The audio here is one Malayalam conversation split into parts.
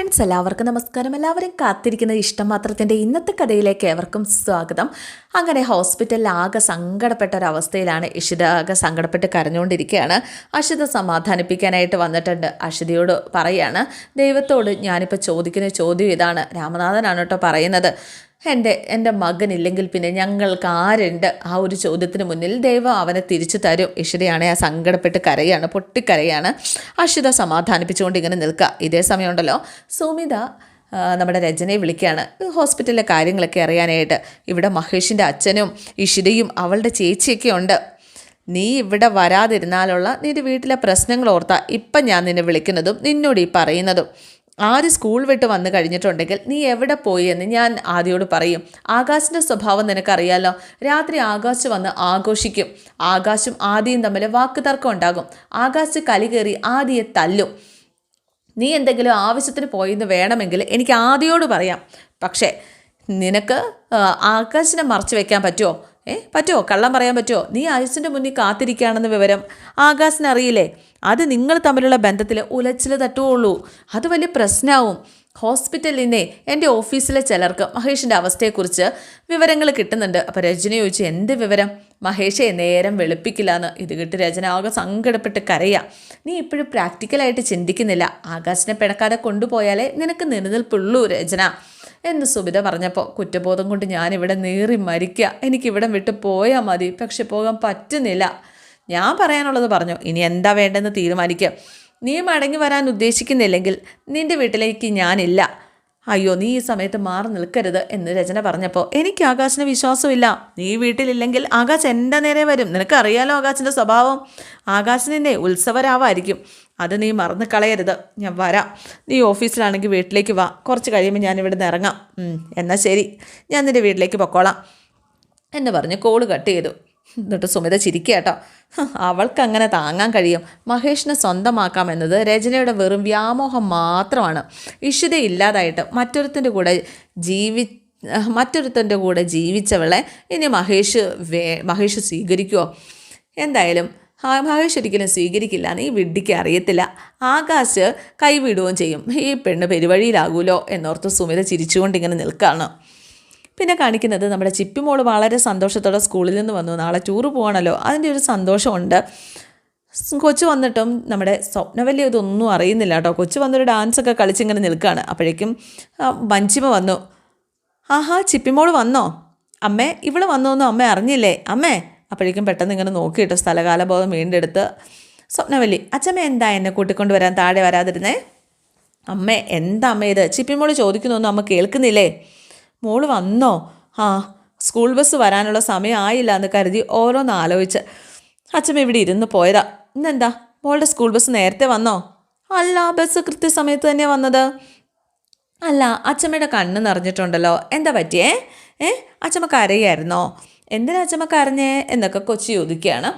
ഫ്രണ്ട്സ്, എല്ലാവർക്കും നമസ്കാരം. എല്ലാവരും കാത്തിരിക്കുന്ന ഇഷ്ടമാത്രത്തിൻ്റെ ഇന്നത്തെ കഥയിലേക്ക് ഏവർക്കും സ്വാഗതം. അങ്ങനെ ഹോസ്പിറ്റലിൽ ആകെ സങ്കടപ്പെട്ട ഒരവസ്ഥയിലാണ് ഇഷിത. ആകെ സങ്കടപ്പെട്ട് കരഞ്ഞുകൊണ്ടിരിക്കുകയാണ്. അഷിത സമാധാനിപ്പിക്കാനായിട്ട് വന്നിട്ടുണ്ട്. അഷിതയോട് പറയാണ്, ദൈവത്തോട് ഞാനിപ്പോൾ ചോദിക്കുന്ന ചോദ്യം ഇതാണ്. രാമനാഥനാണ് കേട്ടോ പറയുന്നത്. എൻ്റെ മകനില്ലെങ്കിൽ പിന്നെ ഞങ്ങൾക്ക് ആരുണ്ട്? ആ ഒരു ചോദ്യത്തിന് മുന്നിൽ ദൈവം അവനെ തിരിച്ചു തരും. ഇഷിതയാണെ ആ സങ്കടപ്പെട്ട് കരയാണ്, പൊട്ടിക്കരയാണ്. അഷിത സമാധാനിപ്പിച്ചുകൊണ്ട് ഇങ്ങനെ നിൽക്കുക. ഇതേ സമയമുണ്ടല്ലോ സുമിത നമ്മുടെ രചനയെ വിളിക്കുകയാണ് ഹോസ്പിറ്റലിലെ കാര്യങ്ങളൊക്കെ അറിയാനായിട്ട്. ഇവിടെ മഹേഷിൻ്റെ അച്ഛനും ഇഷിതയും അവളുടെ ചേച്ചിയൊക്കെ ഉണ്ട്. നീ ഇവിടെ വരാതിരുന്നാലുള്ള നിന്റെ വീട്ടിലെ പ്രശ്നങ്ങൾ ഓർത്താ ഇപ്പം ഞാൻ നിന്നെ വിളിക്കുന്നതും നിന്നോട് ഈ പറയുന്നതും. ആദ്യം സ്കൂൾ വിട്ട് വന്നു കഴിഞ്ഞിട്ടുണ്ടെങ്കിൽ നീ എവിടെ പോയി എന്ന് ഞാൻ ആദ്യയോട് പറയും. ആകാശിൻ്റെ സ്വഭാവം നിനക്കറിയാലോ. രാത്രി ആകാശ് വന്ന് ആഘോഷിക്കും. ആകാശും ആദിയും തമ്മിൽ വാക്കുതർക്കം ഉണ്ടാകും. ആകാശ് കലി കയറി ആദിയെ തല്ലും. നീ എന്തെങ്കിലും ആവശ്യത്തിന് പോയെന്ന് വേണമെങ്കിൽ എനിക്ക് ആദിയോട് പറയാം. പക്ഷേ നിനക്ക് ആകാശിനെ മറച്ചു വെക്കാൻ പറ്റുമോ? പറ്റുമോ? കള്ളം പറയാൻ പറ്റുമോ? നീ ആയുസിൻ്റെ മുന്നിൽ കാത്തിരിക്കുകയാണെന്ന വിവരം ആകാശിന് അറിയില്ലേ? അത് നിങ്ങൾ തമ്മിലുള്ള ബന്ധത്തിൽ ഉലച്ചിൽ തട്ടുകയുള്ളൂ. അത് വലിയ പ്രശ്നമാവും. ഹോസ്പിറ്റലിൽ നിന്നേ എൻ്റെ ഓഫീസിലെ ചിലർക്ക് മഹേഷിൻ്റെ അവസ്ഥയെക്കുറിച്ച് വിവരങ്ങൾ കിട്ടുന്നുണ്ട്. അപ്പോൾ രജന ചോദിച്ചു, എന്ത് വിവരം? മഹേഷെ നേരം വെളുപ്പിക്കില്ല എന്ന്. ഇത് കിട്ടി രചന ആകെ സങ്കടപ്പെട്ട് കരയാം. നീ ഇപ്പോഴും പ്രാക്ടിക്കലായിട്ട് ചിന്തിക്കുന്നില്ല. ആകാശിനെ പിണക്കാതെ കൊണ്ടുപോയാലേ നിനക്ക് നിലനിൽപ്പുള്ളൂ രചന എന്ന് സുബിത പറഞ്ഞപ്പോൾ, കുറ്റബോധം കൊണ്ട് ഞാനിവിടെ നീറി മരിക്കുക. എനിക്കിവിടം വിട്ട് പോയാൽ മതി. പക്ഷെ പോകാൻ പറ്റുന്നില്ല. ഞാൻ പറയാനുള്ളത് പറഞ്ഞു. ഇനി എന്താ വേണ്ടെന്ന് തീരുമാനിക്കുക. നീ മടങ്ങി വരാൻ ഉദ്ദേശിക്കുന്നില്ലെങ്കിൽ നിൻ്റെ വീട്ടിലേക്ക് ഞാനില്ല. അയ്യോ, നീ ഈ സമയത്ത് മാറി നിൽക്കരുത് എന്ന് രചന പറഞ്ഞപ്പോൾ, എനിക്ക് ആകാശിന് വിശ്വാസമില്ല. നീ വീട്ടിലില്ലെങ്കിൽ ആകാശ് എൻ്റെ നേരെ വരും. നിനക്കറിയാലോ ആകാശിൻ്റെ സ്വഭാവം. ആകാശിനെ ഉത്സവരാവായിരിക്കും. അത് നീ മറന്നു കളയരുത്. ഞാൻ വരാം. നീ ഓഫീസിലാണെങ്കിൽ വീട്ടിലേക്ക് വാ. കുറച്ച് കഴിയുമ്പോൾ ഞാനിവിടെ നിന്ന് ഇറങ്ങാം. എന്നാൽ ശരി, ഞാൻ നിൻ്റെ വീട്ടിലേക്ക് പൊക്കോളാം എന്ന് പറഞ്ഞ് കോള് കട്ട് ചെയ്തു. എന്നിട്ട് സുമിത ചിരിക്കുക കേട്ടോ. അവൾക്കങ്ങനെ താങ്ങാൻ കഴിയും. മഹേഷിനെ സ്വന്തമാക്കാമെന്നത് രചനയുടെ വെറും വ്യാമോഹം മാത്രമാണ്. ഇഷിത ഇല്ലാതായിട്ട് മറ്റൊരുത്തൻ്റെ കൂടെ ജീവിച്ചവളെ ഇനി മഹേഷ് സ്വീകരിക്കുമോ? എന്തായാലും മഹേഷ് ഒരിക്കലും സ്വീകരിക്കില്ല. നീ വിഡ്ഢിക്ക് അറിയത്തില്ല. ആകാശ് കൈവിടുകയും ചെയ്യും. ഈ പെണ്ണ് പെരുവഴിയിലാകൂലോ എന്നോർത്ത് സുമിത ചിരിച്ചുകൊണ്ട് ഇങ്ങനെ നിൽക്കുകയാണ്. പിന്നെ കാണിക്കുന്നത് നമ്മുടെ ചിപ്പിമോള് വളരെ സന്തോഷത്തോടെ സ്കൂളിൽ നിന്ന് വന്നു. നാളെ ടൂറ് പോകണമല്ലോ, അതിൻ്റെ ഒരു സന്തോഷമുണ്ട്. കൊച്ചു വന്നിട്ടും നമ്മുടെ സ്വപ്നവല്ലി ഇതൊന്നും അറിയുന്നില്ല കേട്ടോ. കൊച്ചു വന്നൊരു ഡാൻസൊക്കെ കളിച്ചിങ്ങനെ നിൽക്കുകയാണ്. അപ്പോഴേക്കും മഞ്ചിമ വന്നു. ആഹാ, ചിപ്പിമോള് വന്നോ? അമ്മേ, ഇവള് വന്നോന്നും അമ്മ അറിഞ്ഞില്ലേ അമ്മേ? അപ്പോഴേക്കും പെട്ടെന്ന് ഇങ്ങനെ നോക്കിയിട്ട് സ്ഥലകാലബോധം വീണ്ടെടുത്ത് സ്വപ്നവല്ലി, അച്ഛമ്മ എന്താ എന്നെ കൂട്ടിക്കൊണ്ട് വരാൻ താഴെ വരാതിരുന്നേ? അമ്മേ, എന്താ അമ്മ ഇത്? ചിപ്പിമോള് ചോദിക്കുന്നൊന്നും അമ്മ കേൾക്കുന്നില്ലേ? മോള് വന്നോ? ആ, സ്കൂൾ ബസ് വരാനുള്ള സമയം ആയില്ല എന്ന് കരുതി ഓരോന്ന് ആലോചിച്ച് അച്ഛമ്മ ഇവിടെ ഇരുന്ന് പോയതാ. ഇന്നെന്താ മോളുടെ സ്കൂൾ ബസ് നേരത്തെ വന്നോ? അല്ല, ബസ് കൃത്യസമയത്ത് തന്നെയാണ് വന്നത്. അല്ല, അച്ഛമ്മയുടെ കണ്ണ് നിറഞ്ഞിട്ടുണ്ടല്ലോ. എന്താ പറ്റിയേ? അച്ഛമ്മ കരയായിരുന്നോ? എന്തിനാ അച്ഛമ്മ കരഞ്ഞേ എന്നൊക്കെ കൊച്ചു ചോദിക്കുകയാണ്.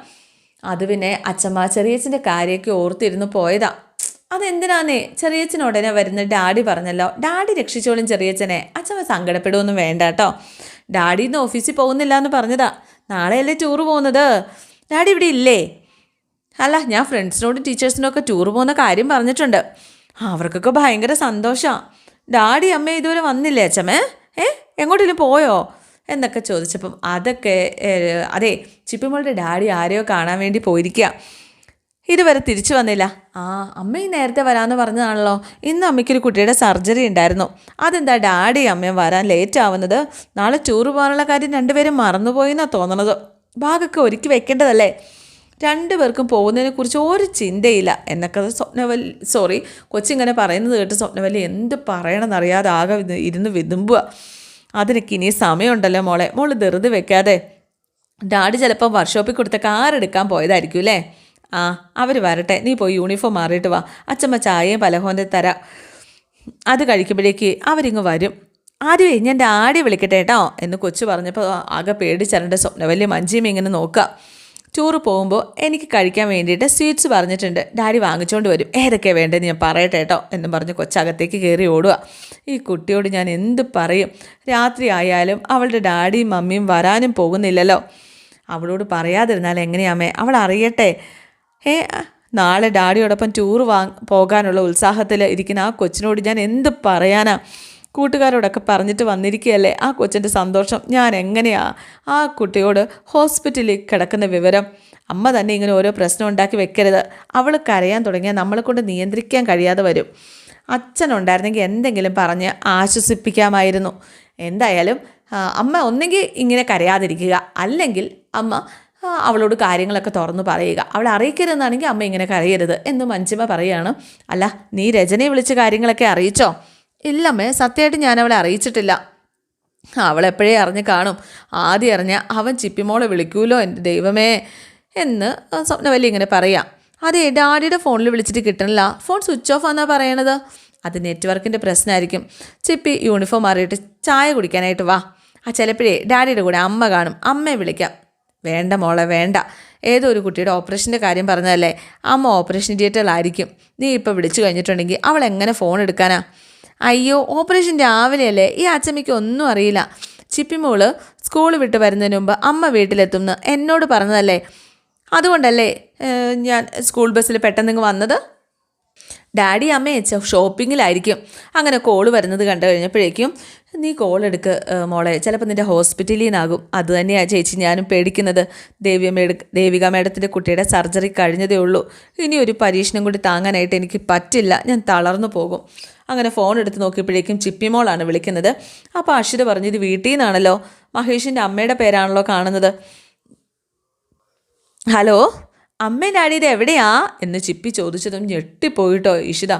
അത് പിന്നെ അച്ഛമ്മ ചെറിയച്ഛൻ്റെ കാര്യമൊക്കെ ഓർത്തിരുന്ന് പോയതാ. അതെന്തിനാന്നേ? ചെറിയച്ഛൻ ഉടനെ വരുന്ന ഡാഡി പറഞ്ഞല്ലോ. ഡാഡി രക്ഷിച്ചോളും ചെറിയച്ഛനെ. അച്ഛമ്മ സങ്കടപ്പെടുമൊന്നും വേണ്ട കേട്ടോ. ഡാഡി ഇന്ന് ഓഫീസിൽ പോകുന്നില്ല എന്ന് പറഞ്ഞതാ. നാളെയല്ലേ ടൂറ് പോകുന്നത്. ഡാഡി ഇവിടെ ഇല്ലേ? അല്ല, ഞാൻ ഫ്രണ്ട്സിനോടും ടീച്ചേഴ്സിനൊക്കെ ടൂറ് പോകുന്ന കാര്യം പറഞ്ഞിട്ടുണ്ട്. അവർക്കൊക്കെ ഭയങ്കര സന്തോഷമാണ്. ഡാഡി അമ്മ ഇതുവരെ വന്നില്ലേ അച്ഛമ്മേ? എങ്ങോട്ടേലും പോയോ എന്നൊക്കെ ചോദിച്ചപ്പം അതെ, ചിപ്പിമോളുടെ ഡാഡി ആരെയോ കാണാൻ വേണ്ടി പോയിരിക്കുക. ഇതുവരെ തിരിച്ചു വന്നില്ല. അമ്മ ഈ നേരത്തെ വരാമെന്ന് പറഞ്ഞതാണല്ലോ. ഇന്ന് അമ്മയ്ക്കൊരു കുട്ടിയുടെ സർജറി ഉണ്ടായിരുന്നു. അതെന്താ ഡാഡി അമ്മയും വരാൻ ലേറ്റ് ആവുന്നത്? നാളെ ടൂറ് പോകാനുള്ള കാര്യം രണ്ടുപേരും മറന്നുപോയെന്നാണ് തോന്നണത്. ബാഗൊക്കെ ഒരുക്കി വെക്കേണ്ടതല്ലേ? രണ്ടുപേർക്കും പോകുന്നതിനെക്കുറിച്ച് ഒരു ചിന്തയില്ല എന്നൊക്കെ കൊച്ചിങ്ങനെ പറയുന്നത് കേട്ട് സ്വപ്നവല്ലി എന്ത് പറയണമെന്നറിയാതെ ആകെ ഇരുന്ന് വിതുമ്പുക. അതിനൊക്കെ ഇനി സമയമുണ്ടല്ലോ മോളെ. മോള് ധൃതി വെക്കാതെ. ഡാഡി ചിലപ്പോൾ വർക്ക്ഷോപ്പിൽ കൊടുത്ത കാർ എടുക്കാൻ പോയതായിരിക്കും അല്ലേ? അവർ വരട്ടെ, നീ പോയി യൂണിഫോം മാറിയിട്ട് വാ. അച്ഛമ്മ ചായയും പലഹോൻ്റെ തരാം. അത് കഴിക്കുമ്പോഴേക്ക് അവരിങ്ങ് വരും. ആദ്യമേ ഞാൻ ഡാഡി വിളിക്കട്ടെ കേട്ടോ എന്ന് കൊച്ചു പറഞ്ഞപ്പോൾ ആകെ പേടിച്ചരണ്ട സ്വപ്നവല്ലി മഞ്ചിയും ഇങ്ങനെ നോക്കുക. ടൂറ് പോകുമ്പോൾ എനിക്ക് കഴിക്കാൻ വേണ്ടിയിട്ട് സ്വീറ്റ്സ് പറഞ്ഞിട്ടുണ്ട്. ഡാഡി വാങ്ങിച്ചുകൊണ്ട് വരും. ഏതൊക്കെയാണ് വേണ്ടതെന്ന് ഞാൻ പറയട്ടെ കേട്ടോ എന്നും പറഞ്ഞ് കൊച്ചകത്തേക്ക് കയറി ഓടുക. ഈ കുട്ടിയോട് ഞാൻ എന്ത് പറയും? രാത്രി ആയാലും അവളുടെ ഡാഡിയും മമ്മിയും വരാനും പോകുന്നില്ലല്ലോ. അവളോട് പറയാതിരുന്നാൽ എങ്ങനെയാമേ? അവൾ അറിയട്ടെ. നാളെ ഡാഡിയോടൊപ്പം ടൂർ പോകാനുള്ള ഉത്സാഹത്തിൽ ഇരിക്കുന്ന ആ കൊച്ചിനോട് ഞാൻ എന്ത് പറയാനാ? കൂട്ടുകാരോടൊക്കെ പറഞ്ഞിട്ട് വന്നിരിക്കുകയല്ലേ. ആ കൊച്ചിൻ്റെ സന്തോഷം ഞാൻ എങ്ങനെയാ ആ കുട്ടിയോട് ഹോസ്പിറ്റലിൽ കിടക്കുന്ന വിവരം? അമ്മ തന്നെ ഇങ്ങനെ ഓരോ പ്രശ്നം ഉണ്ടാക്കി വെക്കരുത്. അവൾ കരയാൻ തുടങ്ങിയാൽ നമ്മളെ കൊണ്ട് നിയന്ത്രിക്കാൻ കഴിയാതെ വരും. അച്ഛനുണ്ടായിരുന്നെങ്കിൽ എന്തെങ്കിലും പറഞ്ഞ് ആശ്വസിപ്പിക്കാമായിരുന്നു. എന്തായാലും അമ്മ ഒന്നെങ്കിൽ ഇങ്ങനെ കരയാതിരിക്കുക, അല്ലെങ്കിൽ അമ്മ അവളോട് കാര്യങ്ങളൊക്കെ തുറന്നു പറയുക. അവളെ അറിയിക്കരുതെന്നാണെങ്കിൽ അമ്മ ഇങ്ങനെ കരയരുത് എന്ന് മഞ്ജിമ പറയുകയാണ്. അല്ല, നീ രജനിയെ വിളിച്ച് കാര്യങ്ങളൊക്കെ അറിയിച്ചോ? ഇല്ലമ്മേ, സത്യമായിട്ട് ഞാൻ അവളെ അറിയിച്ചിട്ടില്ല. അവളെപ്പോഴേ അറിഞ്ഞ് കാണും. ആദ്യം അറിഞ്ഞ അവൻ ചിപ്പിമോളെ വിളിക്കൂലോ എൻ്റെ ദൈവമേ എന്ന് സ്വപ്നവല്ലി ഇങ്ങനെ പറയാം. അതെ, ഡാഡിയുടെ ഫോണിൽ വിളിച്ചിട്ട് കിട്ടണില്ല, ഫോൺ സ്വിച്ച് ഓഫ് ആണെന്നാണ് പറയണത്. അത് നെറ്റ്വർക്കിൻ്റെ പ്രശ്നമായിരിക്കും. ചിപ്പി യൂണിഫോം മാറിയിട്ട് ചായ കുടിക്കാനായിട്ട് വാ. ചിലപ്പോഴേ ഡാഡിയുടെ കൂടെ അമ്മ കാണും, അമ്മയെ വിളിക്കാം. വേണ്ട മോളെ വേണ്ട, ഏതോ ഒരു കുട്ടിയുടെ ഓപ്പറേഷൻ്റെ കാര്യം പറഞ്ഞതല്ലേ, അമ്മ ഓപ്പറേഷൻ തിയേറ്ററിലായിരിക്കും. നീ ഇപ്പോൾ വിളിച്ചു കഴിഞ്ഞിട്ടുണ്ടെങ്കിൽ അവൾ എങ്ങനെ ഫോൺ എടുക്കാനാ? അയ്യോ, ഓപ്പറേഷൻ രാവിലെയല്ലേ, ഈ അച്ചമ്മയ്ക്ക് ഒന്നും അറിയില്ല. ചിപ്പിമോള് സ്കൂൾ വിട്ട് വരുന്നതിന് മുമ്പ് അമ്മ വീട്ടിലെത്തുമെന്ന് എന്നോട് പറഞ്ഞതല്ലേ, അതുകൊണ്ടല്ലേ ഞാൻ സ്കൂൾ ബസ്സിൽ പെട്ടെന്ന് വന്നത്. ഡാഡി അമ്മയെ ഷോപ്പിങ്ങിലായിരിക്കും. അങ്ങനെ കോള് വരുന്നത് കണ്ടു കഴിഞ്ഞപ്പോഴേക്കും നീ കോൾ എടുക്ക് മോളെ, ചിലപ്പോൾ നിൻ്റെ ഹോസ്പിറ്റലിൽ നിന്നാകും. അത് തന്നെയാണ് ചേച്ചി ഞാനും പേടിക്കുന്നത്. ദേവിക മേഡത്തിൻ്റെ കുട്ടിയുടെ സർജറി കഴിഞ്ഞതേ ഉള്ളൂ. ഇനി ഒരു പരീക്ഷണം കൂടി താങ്ങാനായിട്ട് എനിക്ക് പറ്റില്ല, ഞാൻ തളർന്നു പോകും. അങ്ങനെ ഫോൺ എടുത്ത് നോക്കിയപ്പോഴേക്കും ചിപ്പിമോളാണ് വിളിക്കുന്നത്. അപ്പോൾ അശ്വിത പറഞ്ഞു, ഇത് വീട്ടിൽ നിന്നാണല്ലോ, മഹേഷിൻ്റെ അമ്മയുടെ പേരാണല്ലോ കാണുന്നത്. ഹലോ, അമ്മ ഡാഡി ഇത് എവിടെയാ എന്ന് ചിപ്പി ചോദിച്ചതും ഞെട്ടിപ്പോയിട്ടോ ഇഷിത.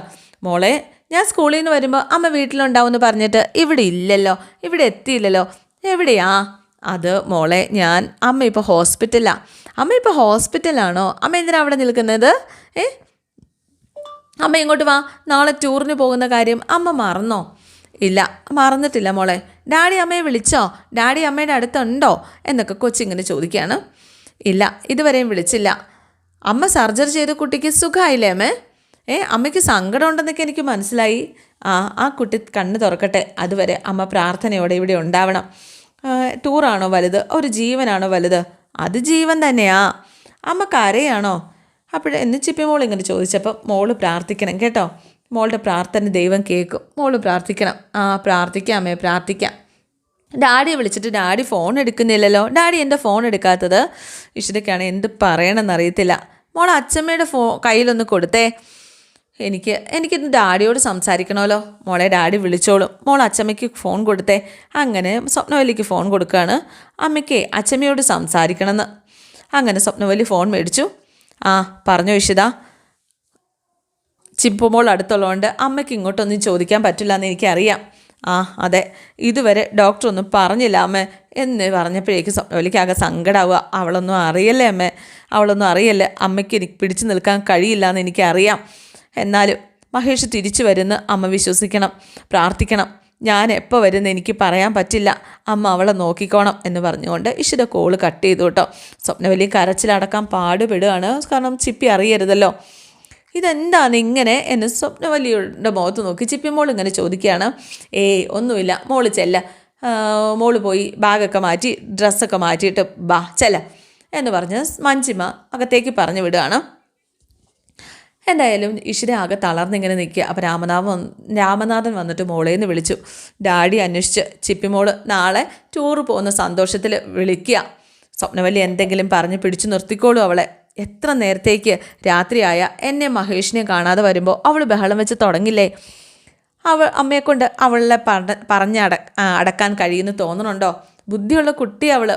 മോളെ, ഞാൻ സ്കൂളിൽ നിന്ന് വരുമ്പോൾ അമ്മ വീട്ടിലുണ്ടാവുമെന്ന് പറഞ്ഞിട്ട് ഇവിടെ ഇല്ലല്ലോ, ഇവിടെ എത്തിയില്ലല്ലോ, എവിടെയാ? അത് മോളെ, അമ്മ ഇപ്പോൾ ഹോസ്പിറ്റലാണ്. അമ്മ ഇപ്പോൾ ഹോസ്പിറ്റലാണോ? അമ്മ എന്തിനാ അവിടെ നിൽക്കുന്നത്? അമ്മ ഇങ്ങോട്ട് വാ, നാളെ ടൂറിന് പോകുന്ന കാര്യം അമ്മ മറന്നോ? ഇല്ല, മറന്നിട്ടില്ല മോളെ. ഡാഡി അമ്മയെ വിളിച്ചോ? ഡാഡി അമ്മയുടെ അടുത്തുണ്ടോ എന്നൊക്കെ കൊച്ചിങ്ങനെ ചോദിക്കുകയാണ്. ഇല്ല, ഇതുവരെയും വിളിച്ചില്ല. അമ്മ സർജറി ചെയ്ത കുട്ടിക്ക് സുഖമായില്ലേ അമ്മേ? അമ്മയ്ക്ക് സങ്കടം ഉണ്ടെന്നൊക്കെ എനിക്ക് മനസ്സിലായി. ആ കുട്ടി കണ്ണ് തുറക്കട്ടെ, അതുവരെ അമ്മ പ്രാർത്ഥനയോടെ ഇവിടെ ഉണ്ടാവണം. ടൂറാണോ വലുത്, ഒരു ജീവനാണോ വലുത്? അത് ജീവൻ തന്നെയാ. അമ്മ കരയാണോ? എന്ന് ചിപ്പിമോൾ ഇങ്ങനെ ചോദിച്ചപ്പോൾ മോള് പ്രാർത്ഥിക്കണം കേട്ടോ, മോളുടെ പ്രാർത്ഥന ദൈവം കേൾക്കും, മോള് പ്രാർത്ഥിക്കണം. പ്രാർത്ഥിക്കാം അമ്മേ, പ്രാർത്ഥിക്കാം. ഡാഡിയെ വിളിച്ചിട്ട് ഡാഡി ഫോൺ എടുക്കുന്നില്ലല്ലോ, ഡാഡി എൻ്റെ ഫോൺ എടുക്കാത്തത്? ഇഷിതയ്ക്കാണ് എന്ത് പറയണമെന്നറിയത്തില്ല. മോൾ അച്ഛമ്മയുടെ കയ്യിലൊന്ന് കൊടുത്തേ, എനിക്കിന്ന് ഡാഡിയോട് സംസാരിക്കണമല്ലോ. മോളെ ഡാഡി വിളിച്ചോളും, മോൾ അച്ഛമ്മയ്ക്ക് ഫോൺ കൊടുത്തേ. അങ്ങനെ സ്വപ്നവല്ലിക്ക് ഫോൺ കൊടുക്കുകയാണ്. അമ്മയ്ക്ക് അച്ഛമ്മയോട് സംസാരിക്കണമെന്ന്. അങ്ങനെ സ്വപ്നവല്ലി ഫോൺ മേടിച്ചു. പറഞ്ഞോ ഇഷിത. ചിപ്പുമോൾ അടുത്തുള്ളതുകൊണ്ട് അമ്മയ്ക്ക് ഇങ്ങോട്ടൊന്നും ചോദിക്കാൻ പറ്റില്ല എന്ന് എനിക്കറിയാം. അതെ, ഇതുവരെ ഡോക്ടറൊന്നും പറഞ്ഞില്ല അമ്മ എന്ന് പറഞ്ഞപ്പോഴേക്ക് സ്വപ്നവല്ലിക്ക് ആകെ സങ്കടമാവുക. അവളൊന്നും അറിയല്ലേ അമ്മേ, അവളൊന്നും അറിയല്ലേ, അമ്മയ്ക്ക് എനിക്ക് പിടിച്ചു നിൽക്കാൻ കഴിയില്ല എന്ന് എനിക്കറിയാം. എന്നാലും മഹേഷ് തിരിച്ചു വരുന്ന അമ്മ വിശ്വസിക്കണം, പ്രാർത്ഥിക്കണം. ഞാൻ എപ്പോൾ വരുന്ന എനിക്ക് പറയാൻ പറ്റില്ല, അമ്മ അവളെ നോക്കിക്കോണം എന്ന് പറഞ്ഞുകൊണ്ട് ഇഷിത കോള് കട്ട് ചെയ്തു കേട്ടോ. സ്വപ്നവല്ലി കരച്ചിലടക്കാൻ പാടുപെടുകയാണ്. കാരണം ചിപ്പി അറിയരുതല്ലോ. ഇതെന്താണ് ഇങ്ങനെ എന്ന് സ്വപ്നവല്ലിയുടെ മുഖത്ത് നോക്കി ചിപ്പിമോൾ ഇങ്ങനെ ചോദിക്കുകയാണ്. ഒന്നുമില്ല, മോള് ചെല്ല, മോള് പോയി ബാഗൊക്കെ മാറ്റി ഡ്രസ്സൊക്കെ മാറ്റിയിട്ട് ബാ ചെല്ല എന്ന് പറഞ്ഞ് മഞ്ജിമ അകത്തേക്ക് പറഞ്ഞു വിടുകയാണ്. എന്തായാലും ഇഷിത ആകെ തളർന്നിങ്ങനെ നിൽക്കുക. അപ്പോൾ രാമനാഥൻ വന്നിട്ട് മോളേന്ന് വിളിച്ചു. ഡാഡി അന്വേഷിച്ച് ചിപ്പിമോള് നാളെ ടൂറ് പോകുന്ന സന്തോഷത്തിൽ വിളിക്കുക. സ്വപ്നവല്ലി എന്തെങ്കിലും പറഞ്ഞ് പിടിച്ചു നിർത്തിക്കോളൂ അവളെ. എത്ര നേരത്തേക്ക് രാത്രിയായ എന്നെ മഹേഷിനെ കാണാതെ വരുമ്പോൾ അവൾ ബഹളം വെച്ച് തുടങ്ങില്ലേ? അമ്മയെക്കൊണ്ട് അവളെ അടക്കാൻ കഴിയുമെന്ന് തോന്നണുണ്ടോ? ബുദ്ധിയുള്ള കുട്ടി അവൾ.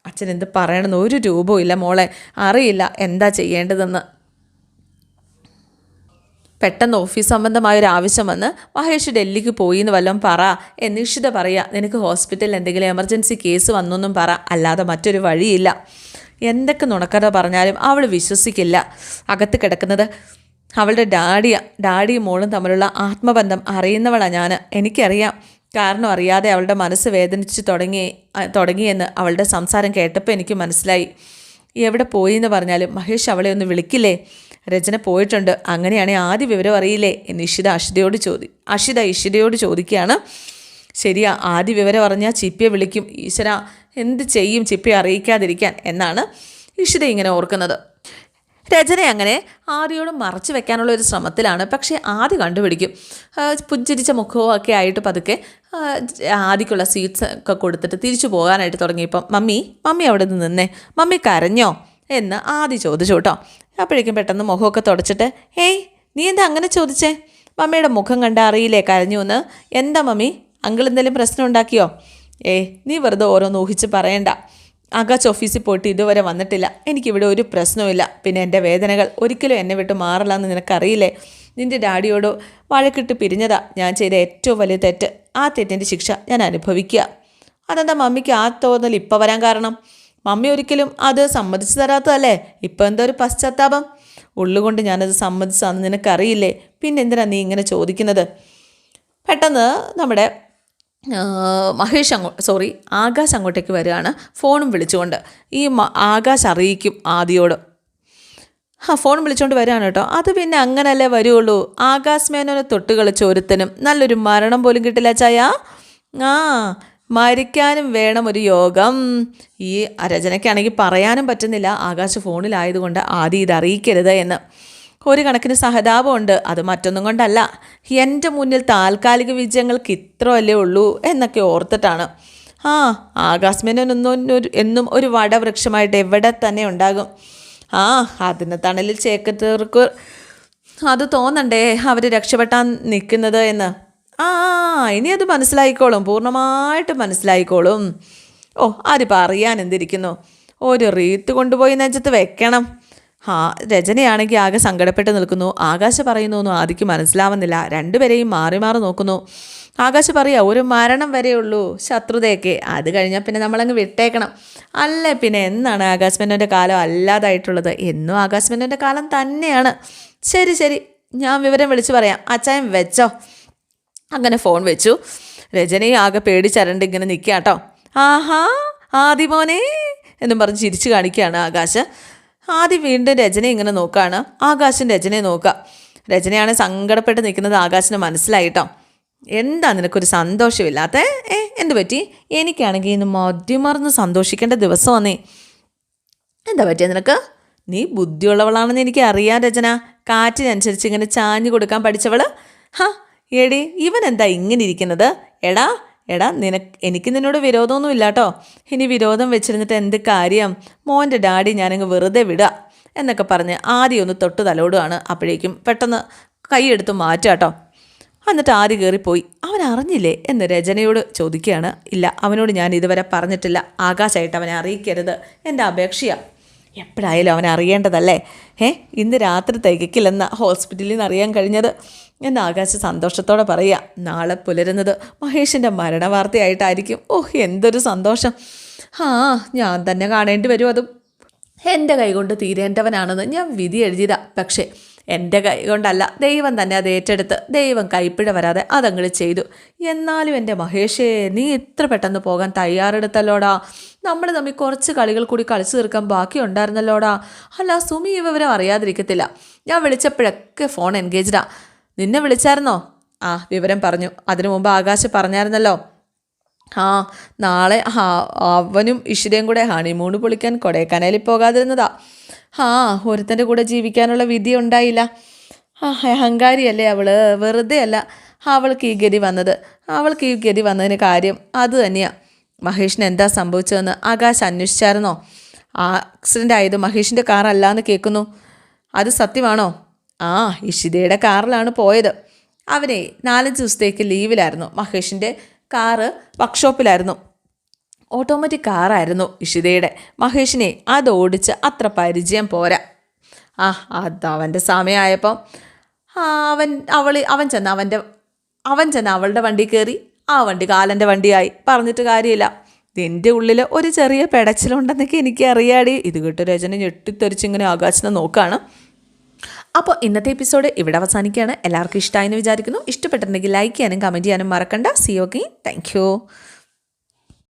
അച്ഛൻ എന്ത് പറയണമെന്ന് ഒരു രൂപവും ഇല്ല മോളെ, അറിയില്ല എന്താ ചെയ്യേണ്ടതെന്ന്. പെട്ടെന്ന് ഓഫീസ് സംബന്ധമായൊരു ആവശ്യം വന്ന് മഹേഷ് ഡൽഹിക്ക് പോയി എന്ന് വല്ലതും പറ എന്ന് ഇഷിത പറയുക. നിനക്ക് ഹോസ്പിറ്റലിൽ എന്തെങ്കിലും എമർജൻസി കേസ് വന്നൊന്നും പറ, അല്ലാതെ മറ്റൊരു വഴിയില്ല. എന്തൊക്കെ നുണക്കഥ പറഞ്ഞാലും അവൾ വിശ്വസിക്കില്ല. അകത്ത് കിടക്കുന്നത് അവളുടെ ഡാഡിയും മോളും തമ്മിലുള്ള ആത്മബന്ധം അറിയുന്നവളാണ് ഞാൻ. എനിക്കറിയാം. കാരണം അറിയാതെ അവളുടെ മനസ്സ് വേദനിച്ച് തുടങ്ങിയെന്ന് അവളുടെ സംസാരം കേട്ടപ്പോൾ എനിക്ക് മനസ്സിലായി. എവിടെ പോയി എന്ന് പറഞ്ഞാലും മഹേഷ് അവളെ ഒന്ന് വിളിക്കില്ലേ? രചന പോയിട്ടുണ്ട്, അങ്ങനെയാണെങ്കിൽ ആദ്യ വിവരം അറിയില്ലേ എന്ന് അഷിത ഇഷിതയോട് ചോദിക്കുകയാണ്. ശരിയാ, ആദ്യ വിവരം അറിഞ്ഞാൽ ചിപ്പിയെ വിളിക്കും. ഈശ്വര, എന്ത് ചെയ്യും ചിപ്പിയെ അറിയിക്കാതിരിക്കാൻ എന്നാണ് ഇഷിത ഇങ്ങനെ ഓർക്കുന്നത്. രചന അങ്ങനെ ആദിയോട് മറച്ചു വെക്കാനുള്ള ഒരു ശ്രമത്തിലാണ്. പക്ഷേ ആദി കണ്ടുപിടിക്കും. പുഞ്ചിരിച്ച മുഖവും ഒക്കെ ആയിട്ട് പതുക്കെ ആദിക്കുള്ള സ്വീറ്റ്സ് ഒക്കെ കൊടുത്തിട്ട് തിരിച്ചു പോകാനായിട്ട് തുടങ്ങിയപ്പം മമ്മി അവിടെ നിന്ന് നിന്നേ, മമ്മി കരഞ്ഞോ എന്ന് ആദി ചോദിച്ചു കേട്ടോ. അപ്പോഴേക്കും പെട്ടെന്ന് മുഖമൊക്കെ തുടച്ചിട്ട് നീ എന്താ അങ്ങനെ ചോദിച്ചേ? മമ്മിയുടെ മുഖം കണ്ട അറിയില്ലേ കരഞ്ഞു എന്ന്. എന്താ മമ്മി, അങ്കിൾ എന്തെങ്കിലും പ്രശ്നം ഉണ്ടാക്കിയോ? നീ വെറുതെ ഓരോന്ന് ഊഹിച്ച് പറയണ്ട. ആകാശ് ഓഫീസിൽ പോയിട്ട് ഇതുവരെ വന്നിട്ടില്ല. എനിക്കിവിടെ ഒരു പ്രശ്നവുമില്ല. പിന്നെ എൻ്റെ വേദനകൾ ഒരിക്കലും എന്നെ വിട്ട് മാറില്ല എന്ന് നിനക്കറിയില്ലേ? നിൻ്റെ ഡാഡിയോട് വഴക്കിട്ട് പിരിഞ്ഞതാ ഞാൻ ചെയ്ത ഏറ്റവും വലിയ തെറ്റ്. ആ തെറ്റിൻ്റെ ശിക്ഷ ഞാൻ അനുഭവിക്കുക. അതെന്താ മമ്മിക്ക് ആ തോന്നൽ ഇപ്പം വരാൻ കാരണം? മമ്മി ഒരിക്കലും അത് സമ്മതിച്ചു തരാത്തതല്ലേ? ഇപ്പം എന്തോ ഒരു പശ്ചാത്താപം. ഉള്ളുകൊണ്ട് ഞാനത് സമ്മതിച്ചതാണെന്ന് നിനക്കറിയില്ലേ? പിന്നെ എന്തിനാ നീ ഇങ്ങനെ ചോദിക്കുന്നത്? പെട്ടെന്ന് നമ്മുടെ ആകാശ് അങ്ങോട്ടേക്ക് വരികയാണ്, ഫോണും വിളിച്ചുകൊണ്ട്. ആകാശ് അറിയിക്കും ആദിയോട്. ഫോൺ വിളിച്ചുകൊണ്ട് വരികയാണ് കേട്ടോ. അത് പിന്നെ അങ്ങനല്ലേ വരുള്ളൂ. ആകാശ് മേനോനെ തൊട്ട് കളിച്ച ഒരുത്തനും നല്ലൊരു മരണം പോലും കിട്ടില്ല ചായ. മരിക്കാനും വേണം ഒരു യോഗം. ഈ രചനയ്ക്കാണെങ്കിൽ പറയാനും പറ്റുന്നില്ല ആകാശ് ഫോണിലായതുകൊണ്ട് ആദ്യം ഇത് അറിയിക്കരുത് എന്ന്. ഒരു കണക്കിന് സഹതാപമുണ്ട്. അത് മറ്റൊന്നും കൊണ്ടല്ല, എൻ്റെ മുന്നിൽ താൽക്കാലിക വിജയങ്ങൾക്ക് ഇത്രയല്ലേ ഉള്ളൂ എന്നൊക്കെ ഓർത്തിട്ടാണ്. ആകാശ് മേനോൻ എന്നും ഒരു വടവൃക്ഷമായിട്ട് എവിടെ തന്നെ ഉണ്ടാകും. അതിന് തണലിൽ ചേക്കത്തവർക്ക് അത് തോന്നണ്ടേ അവർ രക്ഷപ്പെട്ടാൻ നിൽക്കുന്നത് എന്ന്. ഇനി അത് മനസ്സിലായിക്കോളും, പൂർണ്ണമായിട്ട് മനസ്സിലായിക്കോളും. അതിപ്പോൾ അറിയാൻ എന്തിരിക്കുന്നു. ഒരു റീത്ത് കൊണ്ടുപോയി നെഞ്ചത്ത് വെക്കണം. രചനയാണെങ്കിൽ ആകെ സങ്കടപ്പെട്ട് നിൽക്കുന്നു. ആകാശ് പറയുന്നൊന്നും ആദിക്ക് മനസ്സിലാവുന്നില്ല. രണ്ടുപേരെയും മാറി മാറി നോക്കുന്നു. ആകാശ് പറയുക, ഒരു മരണം വരെയുള്ളൂ ശത്രുതയൊക്കെ, അത് കഴിഞ്ഞാൽ പിന്നെ നമ്മളങ്ങ് വിട്ടേക്കണം. അല്ലേ പിന്നെ എന്നാണ് ആകാശ് മേനോൻ്റെ കാലം അല്ലാതായിട്ടുള്ളത്? എന്നും ആകാശ് മേനോൻ്റെ കാലം തന്നെയാണ്. ശരി ഞാൻ വിവരം വിളിച്ചു പറയാം. അച്ചായൻ വെച്ചോ. അങ്ങനെ ഫോൺ വെച്ചു. രചനയും ആകെ പേടിച്ചരണ്ട് ഇങ്ങനെ നിൽക്കുക കേട്ടോ. ആദി മോനെ എന്നും പറഞ്ഞ് ചിരിച്ചു കാണിക്കുകയാണ് ആകാശ്. ആദി വീണ്ടും രചന ഇങ്ങനെ നോക്കുകയാണ്. ആകാശൻ രചനയെ നോക്കുക. രചനയാണ് സങ്കടപ്പെട്ട് നിൽക്കുന്നത്. ആകാശിന് മനസ്സിലായിട്ടോ. എന്താ നിനക്കൊരു സന്തോഷമില്ലാത്ത? എന്ത് പറ്റി? എനിക്കാണെങ്കിൽ ഇന്ന് മദ്യമറന്ന് സന്തോഷിക്കേണ്ട ദിവസം വന്നേ. എന്താ പറ്റിയ നിനക്ക്? നീ ബുദ്ധിയുള്ളവളാണെന്ന് എനിക്ക് അറിയാം രചന. കാറ്റിനനുസരിച്ച് ഇങ്ങനെ ചാഞ്ഞു കൊടുക്കാൻ പഠിച്ചവള്. എടി ഇവൻ എന്താ ഇങ്ങനെ ഇരിക്കുന്നത്? എടാ എനിക്ക് നിന്നോട് വിരോധമൊന്നും ഇല്ല കേട്ടോ. ഇനി വിരോധം വെച്ചിരുന്നിട്ട് എന്ത് കാര്യം? മോൻ്റെ ഡാഡി ഞാനങ്ങ് വെറുതെ വിടുക എന്നൊക്കെ പറഞ്ഞ് ആദ്യം ഒന്ന് തൊട്ട് തലോടുകയാണ്. അപ്പോഴേക്കും പെട്ടെന്ന് കൈയെടുത്ത് മാറ്റുക കേട്ടോ. എന്നിട്ട് ആദ്യം കയറിപ്പോയി. അവൻ അറിഞ്ഞില്ലേ എന്ന് രചനയോട് ചോദിക്കുകയാണ്. ഇല്ല, അവനോട് ഞാൻ ഇതുവരെ പറഞ്ഞിട്ടില്ല. ആകാശമായിട്ട് അവനെ അറിയിക്കരുത്, എൻ്റെ അപേക്ഷയാണ്. എപ്പോഴായാലും അവനെ അറിയേണ്ടതല്ലേ? ഇന്ന് രാത്രി തികക്കില്ലെന്ന ഹോസ്പിറ്റലിൽ നിന്ന് അറിയാൻ കഴിഞ്ഞത് എന്ന് ആകാശ് സന്തോഷത്തോടെ പറയുക. നാളെ പുലരുന്നത് മഹേഷിൻ്റെ മരണവാർത്തയായിട്ടായിരിക്കും. എന്തൊരു സന്തോഷം. ഞാൻ തന്നെ കാണേണ്ടി വരും. അതും എൻ്റെ കൈകൊണ്ട് തീരേണ്ടവനാണെന്ന് ഞാൻ വിധി എഴുതിയതാ. പക്ഷേ എൻ്റെ കൈ കൊണ്ടല്ല, ദൈവം തന്നെ അത് ഏറ്റെടുത്ത്, ദൈവം കൈപ്പിഴ വരാതെ അതങ്ങൾ ചെയ്തു. എന്നാലും എൻ്റെ മഹേഷേ, നീ ഇത്ര പെട്ടെന്ന് പോകാൻ തയ്യാറെടുത്തല്ലോടാ. നമ്മൾ തമ്മിൽ കുറച്ച് കളികൾ കൂടി കളിച്ചു തീർക്കാൻ ബാക്കി ഉണ്ടായിരുന്നല്ലോടാ. അല്ല, സുമി ഈ വിവരം അറിയാതിരിക്കത്തില്ല. ഞാൻ വിളിച്ചപ്പോഴൊക്കെ ഫോൺ എൻഗേജ്ഡാ. നിന്നെ വിളിച്ചായിരുന്നോ? വിവരം പറഞ്ഞു. അതിനു മുമ്പ് ആകാശ് പറഞ്ഞായിരുന്നല്ലോ. നാളെ അവനും ഇഷിതയും കൂടെ ഹണിമൂണ് പൊളിക്കാൻ കൊടൈക്കനാലിൽ പോകാതിരുന്നതാ. ഒരുത്തൻ്റെ കൂടെ ജീവിക്കാനുള്ള വിധി ഉണ്ടായില്ല. അഹങ്കാരിയല്ലേ അവള്, വെറുതെ അല്ല അവൾക്ക് ഈ ഗതി വന്നത്. അവൾക്ക് ഈ ഗതി വന്നതിന് കാര്യം അത് തന്നെയാണ്. മഹേഷിന് എന്താ സംഭവിച്ചതെന്ന് ആകാശ് അന്വേഷിച്ചായിരുന്നോ? ആക്സിഡൻ്റ് ആയത് മഹേഷിൻ്റെ കാറല്ലാന്ന് കേൾക്കുന്നു. അത് സത്യമാണോ? ഇഷിതയുടെ കാറിലാണ് പോയത്. അവനെ 4-5 ദിവസത്തേക്ക് ലീവിലായിരുന്നു. മഹേഷിൻ്റെ കാറ് വർക്ക്ഷോപ്പിലായിരുന്നു. ഓട്ടോമാറ്റിക് കാറായിരുന്നു ഇഷിതയുടെ. മഹേഷിനെ അത് ഓടിച്ച് അത്ര പരിചയം പോരാ. അതവൻ്റെ സമയമായപ്പം അവൻ ചെന്ന് അവളുടെ വണ്ടി കയറി. ആ വണ്ടി കാലൻ്റെ വണ്ടിയായി. പറഞ്ഞിട്ട് കാര്യമില്ല. നിൻ്റെ ഉള്ളിൽ ഒരു ചെറിയ പെടച്ചിലുണ്ടെന്നൊക്കെ എനിക്ക് അറിയാടി. ഇത് കേട്ട് രചന ഞെട്ടിത്തെറിച്ചിങ്ങനെ ആകാശിനെ നോക്കുകയാണ്. അപ്പോൾ ഇന്നത്തെ എപ്പിസോഡ് ഇവിടെ അവസാനിക്കുകയാണ്. എല്ലാവർക്കും ഇഷ്ടമായെന്ന് വിചാരിക്കുന്നു. ഇഷ്ടപ്പെട്ടിട്ടുണ്ടെങ്കിൽ ലൈക്ക് ചെയ്യാനും കമൻറ്റ് ചെയ്യാനും മറക്കണ്ട. C okay, thank you.